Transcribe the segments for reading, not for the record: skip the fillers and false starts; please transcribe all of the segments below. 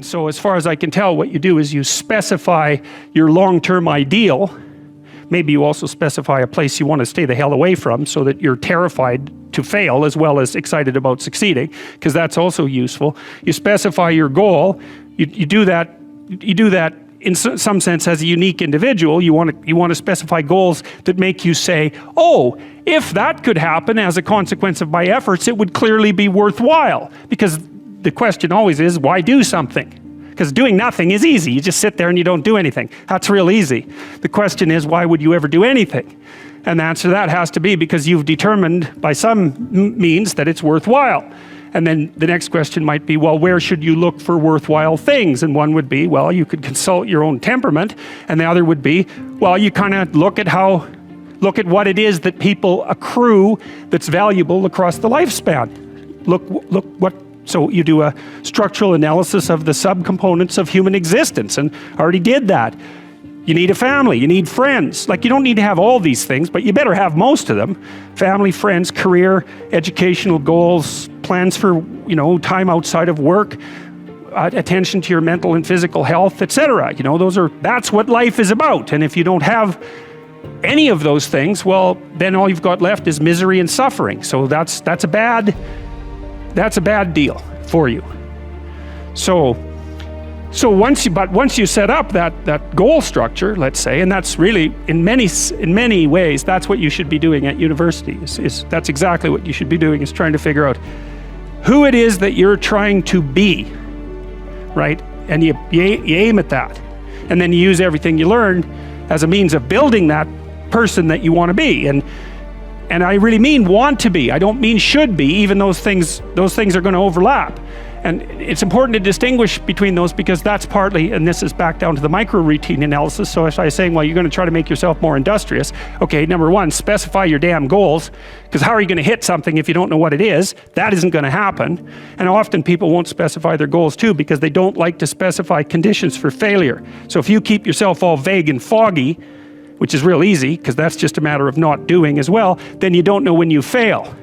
And so as far as I can tell, what you do is you specify your long-term ideal. Maybe you also specify a place you want to stay the hell away from so that you're terrified to fail as well as excited about succeeding, because that's also useful. You specify your goal. You do that in some sense as a unique individual. You want to specify goals that make you say, oh, if that could happen as a consequence of my efforts, it would clearly be worthwhile. Because the question always is, why do something? Because doing nothing is easy. You just sit there and you don't do anything. That's real easy. The question is, why would you ever do anything? And the answer to that has to be because you've determined by some means that it's worthwhile. And then the next question might be, well, where should you look for worthwhile things? And one would be, well, you could consult your own temperament. And the other would be, well, you kind of look at what it is that people accrue that's valuable across the lifespan. So you do a structural analysis of the subcomponents of human existence, and I already did that. You need a family, you need friends. Like, you don't need to have all these things, but you better have most of them. Family, friends, career, educational goals, plans for, time outside of work, attention to your mental and physical health, etc. That's what life is about. And if you don't have any of those things, well, then all you've got left is misery and suffering. So that's a bad deal for you. So once you set up that goal structure, let's say, and that's really in many ways that's what you should be doing at university. That's exactly what you should be doing, is trying to figure out who it is that you're trying to be, right? And you aim at that, and then you use everything you learned as a means of building that person that you want to be. And I really mean want to be. I don't mean should be, even those things are going to overlap. And it's important to distinguish between those, because that's partly, and this is back down to the micro routine analysis. So if I was saying, well, you're going to try to make yourself more industrious. Okay, number one, specify your damn goals, because how are you going to hit something if you don't know what it is? That isn't going to happen. And often people won't specify their goals too, because they don't like to specify conditions for failure. So if you keep yourself all vague and foggy, which is real easy, because that's just a matter of not doing as well, then you don't know when you fail.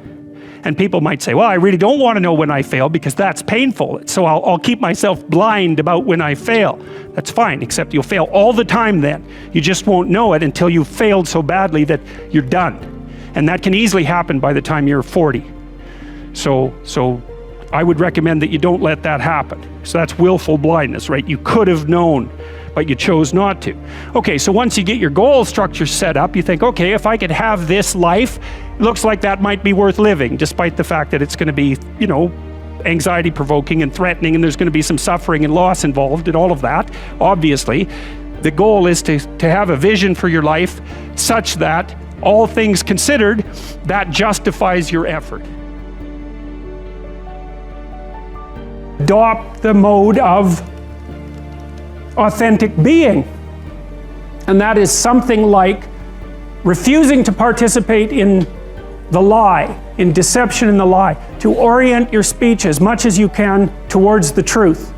And people might say, well, I really don't want to know when I fail because that's painful. So I'll keep myself blind about when I fail. That's fine, except you'll fail all the time then. You just won't know it until you've failed so badly that you're done. And that can easily happen by the time you're 40. So I would recommend that you don't let that happen. So that's willful blindness, right? You could have known, but you chose not to. Okay, so once you get your goal structure set up, you think, okay, if I could have this life, it looks like that might be worth living, despite the fact that it's going to be, anxiety provoking and threatening, and there's going to be some suffering and loss involved and all of that. Obviously, the goal is to have a vision for your life such that, all things considered, that justifies your effort. Adopt the mode of authentic being. And that is something like refusing to participate in the lie, in deception in the lie, to orient your speech as much as you can towards the truth,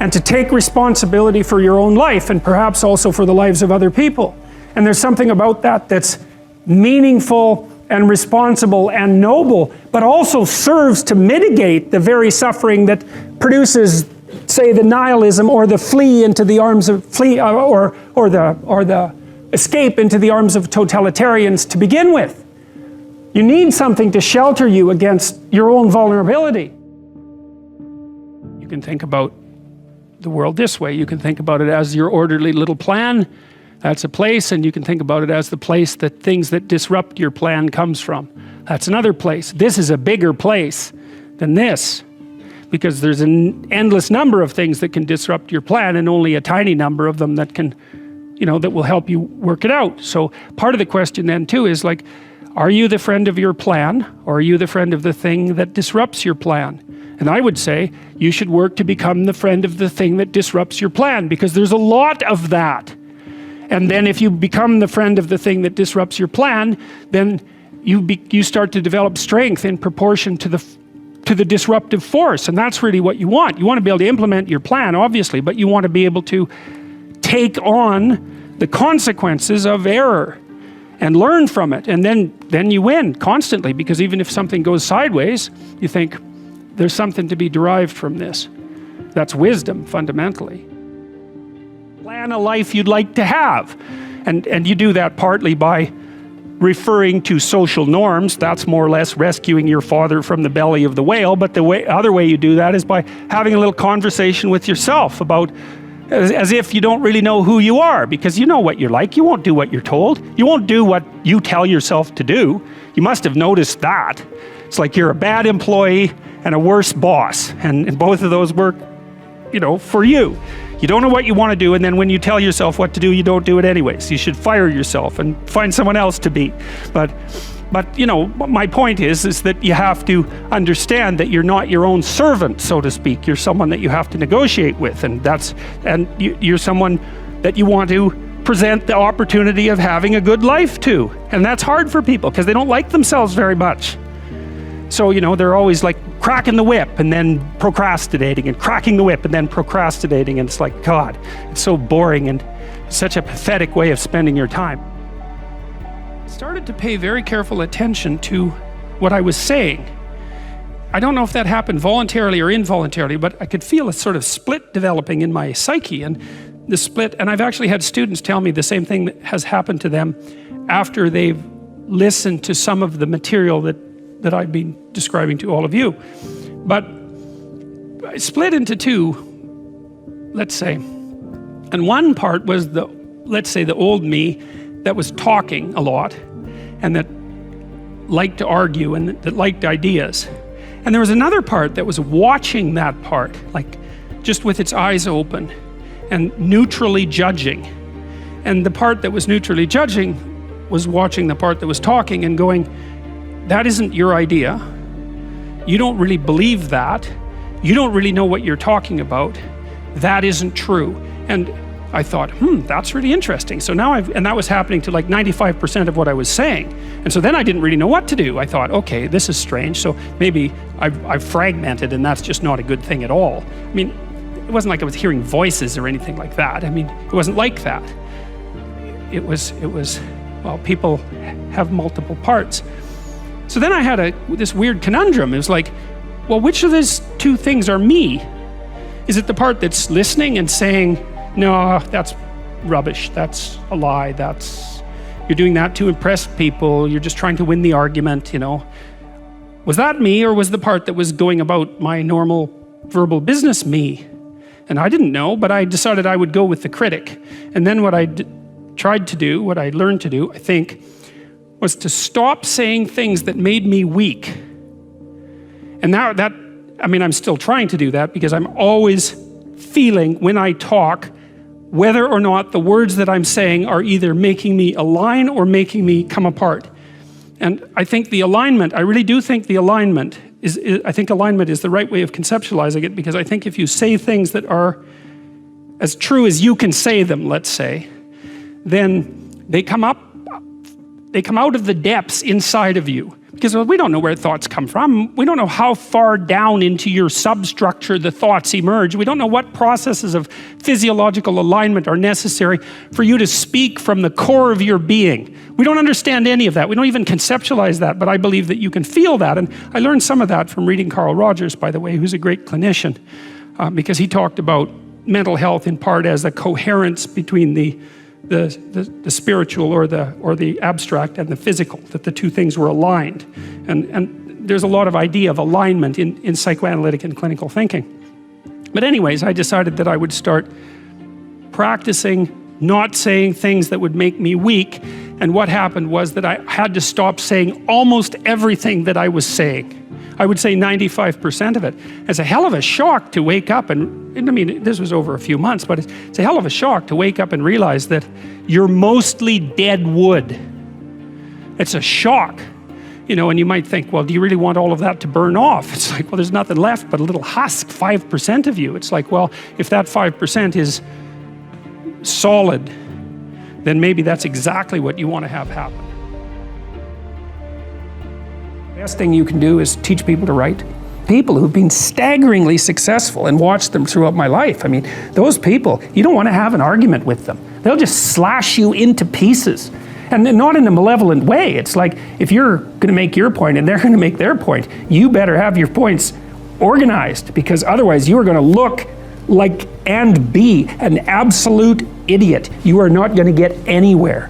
and to take responsibility for your own life and perhaps also for the lives of other people. And there's something about that that's meaningful and responsible and noble, but also serves to mitigate the very suffering that produces, say, the nihilism or the flee into the arms of or the escape into the arms of totalitarians to begin with. You need something to shelter you against your own vulnerability. You can think about the world this way. You can think about it as your orderly little plan. That's a place, and you can think about it as the place that things that disrupt your plan comes from. That's another place. This is a bigger place than this, because there's an endless number of things that can disrupt your plan, and only a tiny number of them that can, that will help you work it out. So part of the question then too is like, are you the friend of your plan, or are you the friend of the thing that disrupts your plan? And I would say you should work to become the friend of the thing that disrupts your plan, because there's a lot of that. And then if you become the friend of the thing that disrupts your plan, then you start to develop strength in proportion to the disruptive force. And that's really what you want. You want to be able to implement your plan, obviously, but you want to be able to take on the consequences of error and learn from it. And then you win constantly, because even if something goes sideways, you think there's something to be derived from this. That's wisdom, fundamentally. Plan a life you'd like to have. And you do that partly by referring to social norms. That's more or less rescuing your father from the belly of the whale. But the other way you do that is by having a little conversation with yourself about, as if you don't really know who you are, because you know what you're like. You won't do what you're told. You won't do what you tell yourself to do. You must have noticed that. It's like you're a bad employee and a worse boss. And both of those work, for you. You don't know what you want to do, and then when you tell yourself what to do, you don't do it anyways. You should fire yourself and find someone else to be. But my point is that you have to understand that you're not your own servant, so to speak. You're someone that you have to negotiate with, and you're someone that you want to present the opportunity of having a good life to. And that's hard for people because they don't like themselves very much. So, they're always like cracking the whip and then procrastinating, and cracking the whip and then procrastinating. And it's like, God, it's so boring and such a pathetic way of spending your time. I started to pay very careful attention to what I was saying. I don't know if that happened voluntarily or involuntarily, but I could feel a sort of split developing in my psyche. And the split, and I've actually had students tell me the same thing that has happened to them after they've listened to some of the material that I've been describing to all of you. But I split into two, let's say. And one part was the old me that was talking a lot and that liked to argue and that liked ideas. And there was another part that was watching that part, like just with its eyes open and neutrally judging. And the part that was neutrally judging was watching the part that was talking and going, that isn't your idea. You don't really believe that. You don't really know what you're talking about. That isn't true. And I thought, that's really interesting. So now and that was happening to like 95% of what I was saying. And so then I didn't really know what to do. I thought, okay, this is strange. So maybe I've fragmented, and that's just not a good thing at all. I mean, it wasn't like I was hearing voices or anything like that. I mean, it wasn't like that. It was, well, people have multiple parts. So then I had this weird conundrum. It was like, well, which of these two things are me? Is it the part that's listening and saying, no, that's rubbish, that's a lie, you're doing that to impress people, you're just trying to win the argument, Was that me, or was the part that was going about my normal verbal business me? And I didn't know, but I decided I would go with the critic. And then what I tried to do, what I learned to do, I think, was to stop saying things that made me weak. And now I'm still trying to do that, because I'm always feeling when I talk whether or not the words that I'm saying are either making me align or making me come apart. And I think the alignment, I really do think the alignment alignment is the right way of conceptualizing it, because I think if you say things that are as true as you can say them, let's say, then they come out of the depths inside of you. Because we don't know where thoughts come from. We don't know how far down into your substructure the thoughts emerge. We don't know what processes of physiological alignment are necessary for you to speak from the core of your being. We don't understand any of that. We don't even conceptualize that, but I believe that you can feel that. And I learned some of that from reading Carl Rogers, by the way, who's a great clinician, because he talked about mental health in part as a coherence between the spiritual or the abstract and the physical, that the two things were aligned. And there's a lot of idea of alignment in psychoanalytic and clinical thinking. But anyways, I decided that I would start practicing not saying things that would make me weak. And what happened was that I had to stop saying almost everything that I was saying. I would say 95% of it. It's a hell of a shock to wake up this was over a few months, but it's a hell of a shock to wake up and realize that you're mostly dead wood. It's a shock, and you might think, well, do you really want all of that to burn off? It's like, well, there's nothing left but a little husk, 5% of you. It's like, well, if that 5% is solid, then maybe that's exactly what you want to have happen. The best thing you can do is teach people to write. People who've been staggeringly successful, and watched them throughout my life. I mean, those people, you don't want to have an argument with them. They'll just slash you into pieces. And not in a malevolent way. It's like, if you're going to make your point and they're going to make their point, you better have your points organized, because otherwise you are going to look and be an absolute idiot. You are not going to get anywhere.